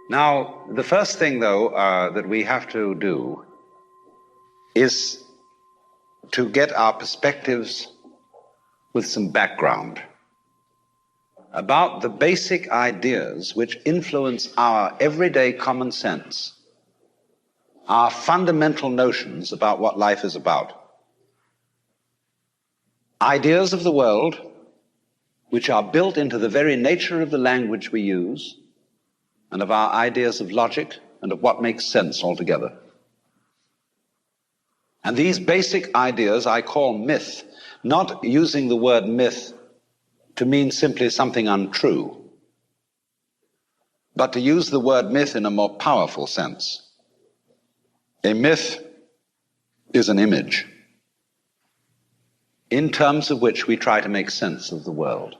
Now, the first thing, though, that we have to do is to get our perspectives with some background about the basic ideas which influence our everyday common sense, our fundamental notions about what life is about. Ideas of the world which are built into the very nature of the language we use and of our ideas of logic and of what makes sense altogether. And these basic ideas I call myth, not using the word myth to mean simply something untrue, but to use the word myth in a more powerful sense. A myth is an image in terms of which we try to make sense of the world.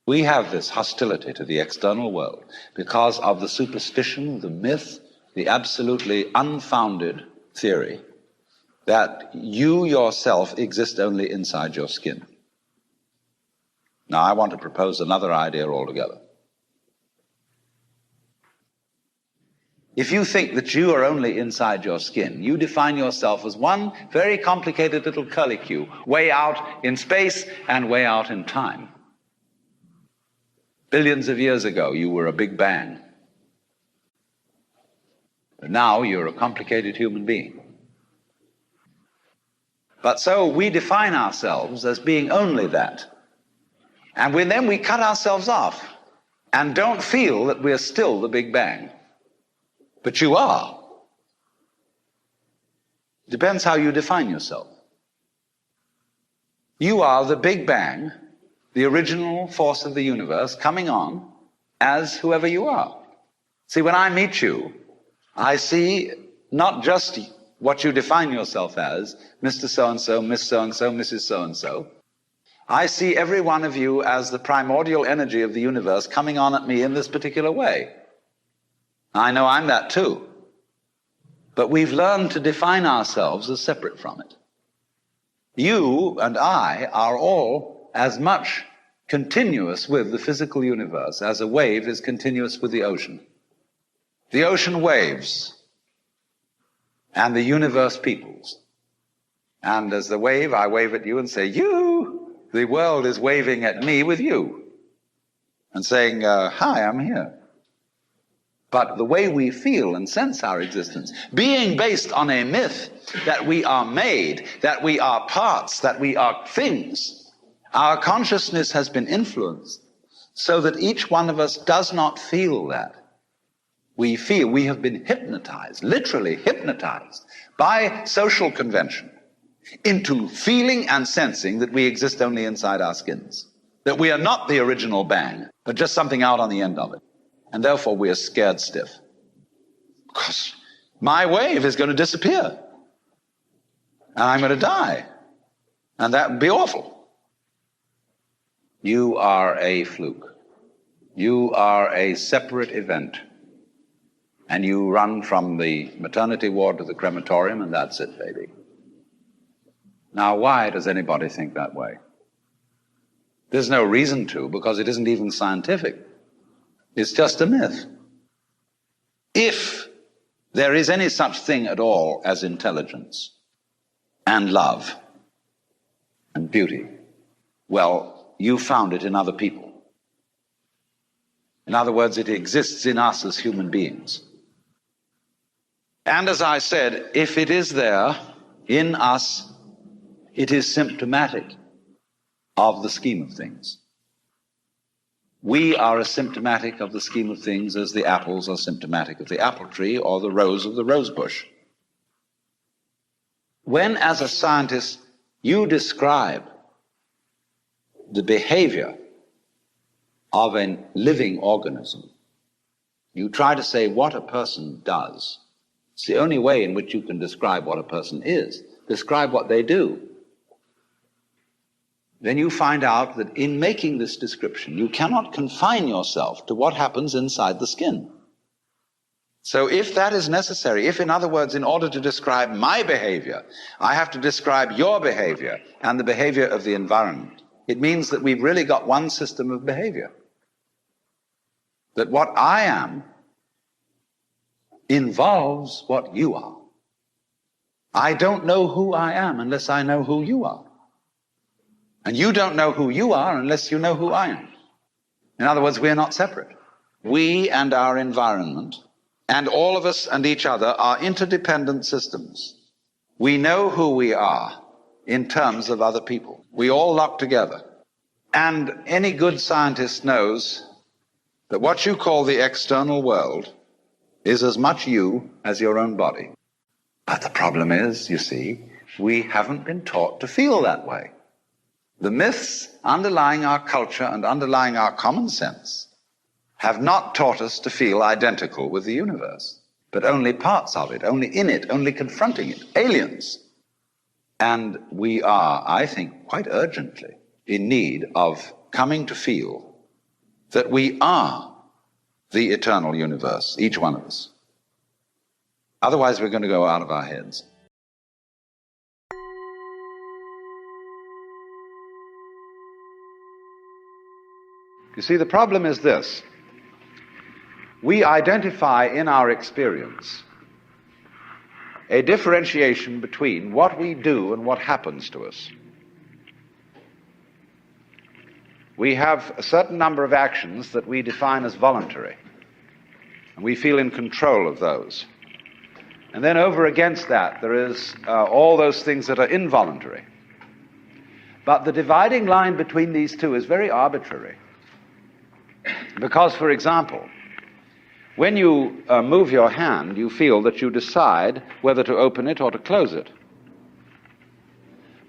We have this hostility to the external world because of the superstition, the myth, the absolutely unfounded theory that you yourself exist only inside your skin. Now, I want to propose another idea altogether. If you think that you are only inside your skin, you define yourself as one very complicated little curlicue, way out in space and way out in time. Billions of years ago, you were a big bang. But now you're a complicated human being. But so we define ourselves as being only that. And then we cut ourselves off and don't feel that we're still the Big Bang. But you are. Depends how you define yourself. You are the Big Bang, the original force of the universe, coming on as whoever you are. See, when I meet you, I see not just what you define yourself as, Mr. So-and-so, Miss So-and-so, Mrs. So-and-so. I see every one of you as the primordial energy of the universe coming on at me in this particular way. I know I'm that too. But we've learned to define ourselves as separate from it. You and I are all as much continuous with the physical universe as a wave is continuous with the ocean. The ocean waves, and the universe peoples. And as the wave, I wave at you and say, you. The world is waving at me with you and saying, hi, I'm here. But the way we feel and sense our existence, being based on a myth that we are made, that we are parts, that we are things, our consciousness has been influenced so that each one of us does not feel that. We feel we have been hypnotized, literally hypnotized by social convention into feeling and sensing that we exist only inside our skins, that we are not the original bang, but just something out on the end of it. And therefore we are scared stiff. Because my wave is going to disappear. And I'm going to die. And that would be awful. You are a fluke. You are a separate event. And you run from the maternity ward to the crematorium, and that's it, baby. Now, why does anybody think that way? There's no reason to, because it isn't even scientific. It's just a myth. If there is any such thing at all as intelligence and love and beauty, well, you found it in other people. In other words, it exists in us as human beings. And as I said, if it is there in us, it is symptomatic of the scheme of things. We are as symptomatic of the scheme of things as the apples are symptomatic of the apple tree or the rose of the rose bush. When, as a scientist, you describe the behavior of a living organism, you try to say what a person does. It's the only way in which you can describe what a person is. Describe what they do. Then you find out that in making this description, you cannot confine yourself to what happens inside the skin. So if that is necessary, if, in other words, in order to describe my behavior, I have to describe your behavior and the behavior of the environment, it means that we've really got one system of behavior. that what I am involves what you are. I don't know who I am unless I know who you are. And you don't know who you are unless you know who I am. In other words, we're not separate. We and our environment, and all of us and each other, are interdependent systems. We know who we are in terms of other people. We all lock together. And any good scientist knows that what you call the external world is as much you as your own body. But the problem is, you see, we haven't been taught to feel that way. The myths underlying our culture and underlying our common sense have not taught us to feel identical with the universe, but only parts of it, only in it, only confronting it, aliens. And we are, I think, quite urgently in need of coming to feel that we are the eternal universe, each one of us. Otherwise, we're going to go out of our heads. You see, the problem is this. We identify in our experience a differentiation between what we do and what happens to us. We have a certain number of actions that we define as voluntary, and we feel in control of those. And then over against that, there is all those things that are involuntary. But the dividing line between these two is very arbitrary. Because, for example, when you move your hand, you feel that you decide whether to open it or to close it.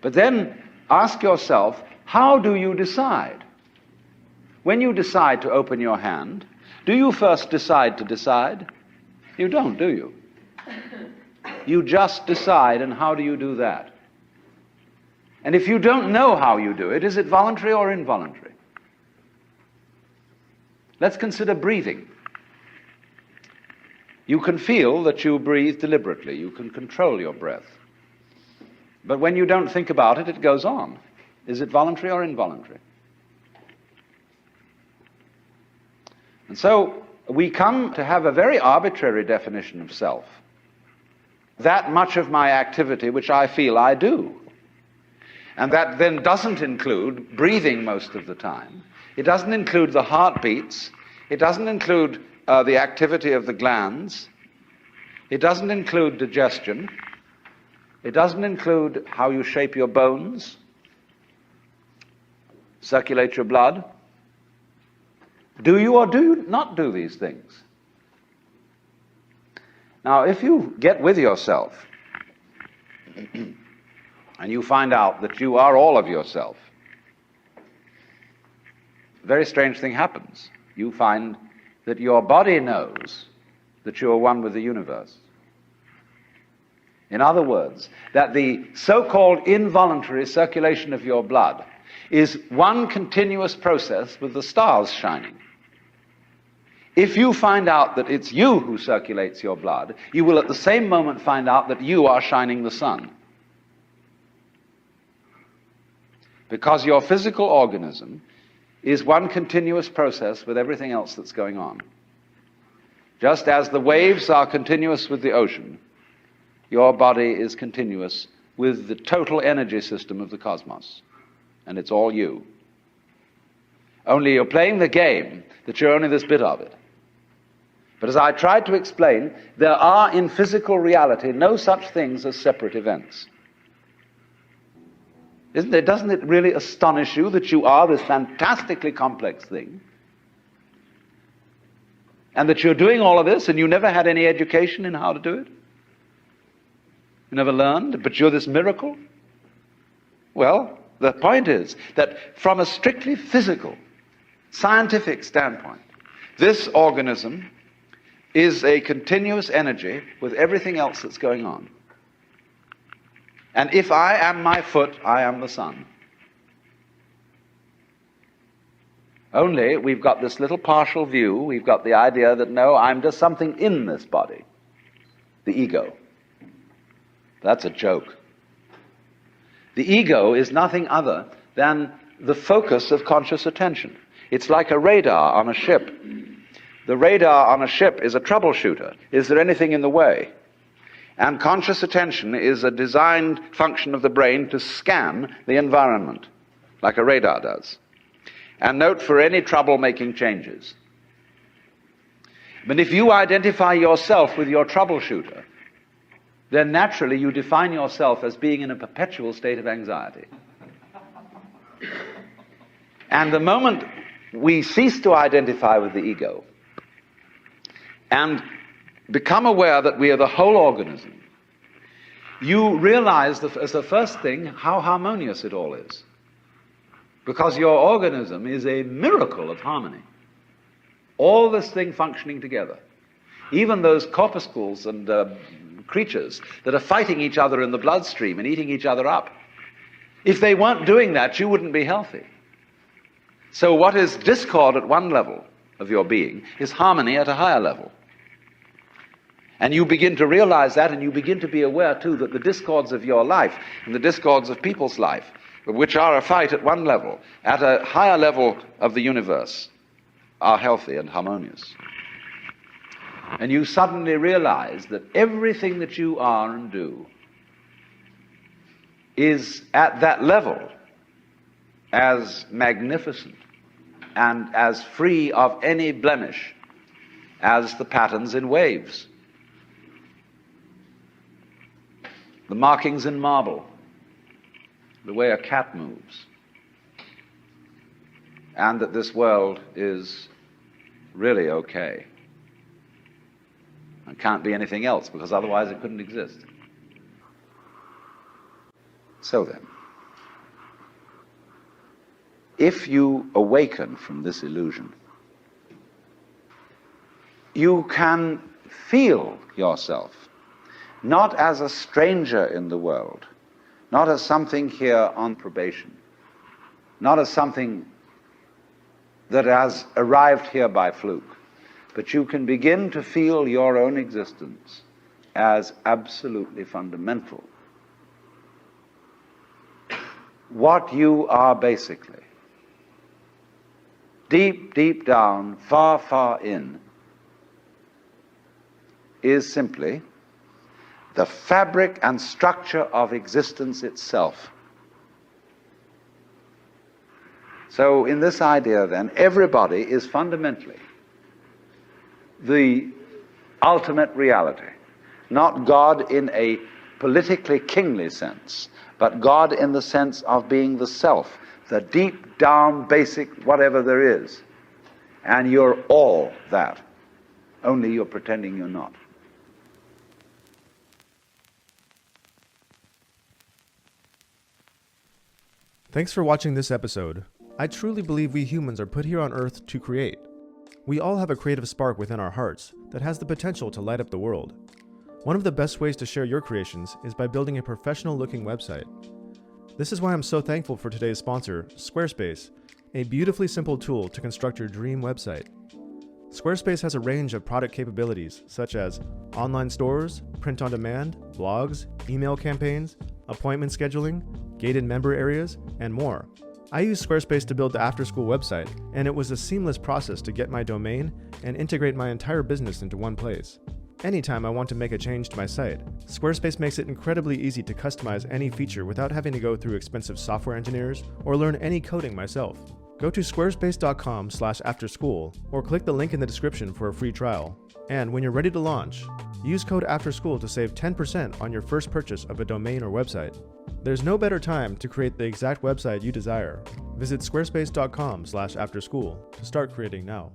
But then ask yourself, how do you decide? When you decide to open your hand, do you first decide to decide? You don't, do you? You just decide, and how do you do that? And if you don't know how you do it, is it voluntary or involuntary? Let's consider breathing. You can feel that you breathe deliberately. You can control your breath. But when you don't think about it, it goes on. Is it voluntary or involuntary? And so we come to have a very arbitrary definition of self. That much of my activity which I feel I do. And that then doesn't include breathing most of the time. It doesn't include the heartbeats. It doesn't include the activity of the glands. It doesn't include digestion. It doesn't include how you shape your bones, circulate your blood. Do you or do you not do these things? Now, if you get with yourself and you find out that you are all of yourself, a very strange thing happens. You find that your body knows that you are one with the universe. In other words, that the so-called involuntary circulation of your blood is one continuous process with the stars shining. If you find out that it's you who circulates your blood, you will at the same moment find out that you are shining the sun. Because your physical organism is one continuous process with everything else that's going on. Just as the waves are continuous with the ocean, your body is continuous with the total energy system of the cosmos. And it's all you. Only you're playing the game that you're only this bit of it. But as I tried to explain, there are in physical reality no such things as separate events. Doesn't it really astonish you that you are this fantastically complex thing? And that you're doing all of this and you never had any education in how to do it? You never learned, but you're this miracle? Well, the point is that from a strictly physical, scientific standpoint, this organism is a continuous energy with everything else that's going on. And if I am my foot, I am the sun. Only we've got this little partial view. We've got the idea that, no, I'm just something in this body. The ego. That's a joke. The ego is nothing other than the focus of conscious attention. It's like a radar on a ship. The radar on a ship is a troubleshooter. Is there anything in the way? And conscious attention is a designed function of the brain to scan the environment, like a radar does, and note for any trouble-making changes. But if you identify yourself with your troubleshooter, then naturally you define yourself as being in a perpetual state of anxiety. And the moment we cease to identify with the ego and become aware that we are the whole organism, you realize as the first thing how harmonious it all is. Because your organism is a miracle of harmony. All this thing functioning together. Even those corpuscles and creatures that are fighting each other in the bloodstream and eating each other up. If they weren't doing that, you wouldn't be healthy. So what is discord at one level of your being is harmony at a higher level. And you begin to realize that, and you begin to be aware, too, that the discords of your life and the discords of people's life, which are a fight at one level, at a higher level of the universe, are healthy and harmonious. And you suddenly realize that everything that you are and do is at that level as magnificent and as free of any blemish as the patterns in waves, the markings in marble, the way a cat moves, and that this world is really okay and can't be anything else, because otherwise it couldn't exist. So then, if you awaken from this illusion, you can feel yourself not as a stranger in the world, not as something here on probation, not as something that has arrived here by fluke, but you can begin to feel your own existence as absolutely fundamental. What you are basically, deep, deep down, far, far in, is simply the fabric and structure of existence itself. So in this idea, then, everybody is fundamentally the ultimate reality. Not God in a politically kingly sense, but God in the sense of being the self, the deep down basic whatever there is. And you're all that, only you're pretending you're not. Thanks for watching this episode. I truly believe we humans are put here on Earth to create. We all have a creative spark within our hearts that has the potential to light up the world. One of the best ways to share your creations is by building a professional-looking website. This is why I'm so thankful for today's sponsor, Squarespace, a beautifully simple tool to construct your dream website. Squarespace has a range of product capabilities such as online stores, print on demand, blogs, email campaigns, appointment scheduling, gated member areas, and more. I used Squarespace to build the after-school website, and it was a seamless process to get my domain and integrate my entire business into one place. Anytime I want to make a change to my site, Squarespace makes it incredibly easy to customize any feature without having to go through expensive software engineers or learn any coding myself. Go to squarespace.com/afterschool or click the link in the description for a free trial. And when you're ready to launch, use code AFTERSCHOOL to save 10% on your first purchase of a domain or website. There's no better time to create the exact website you desire. Visit squarespace.com/afterschool to start creating now.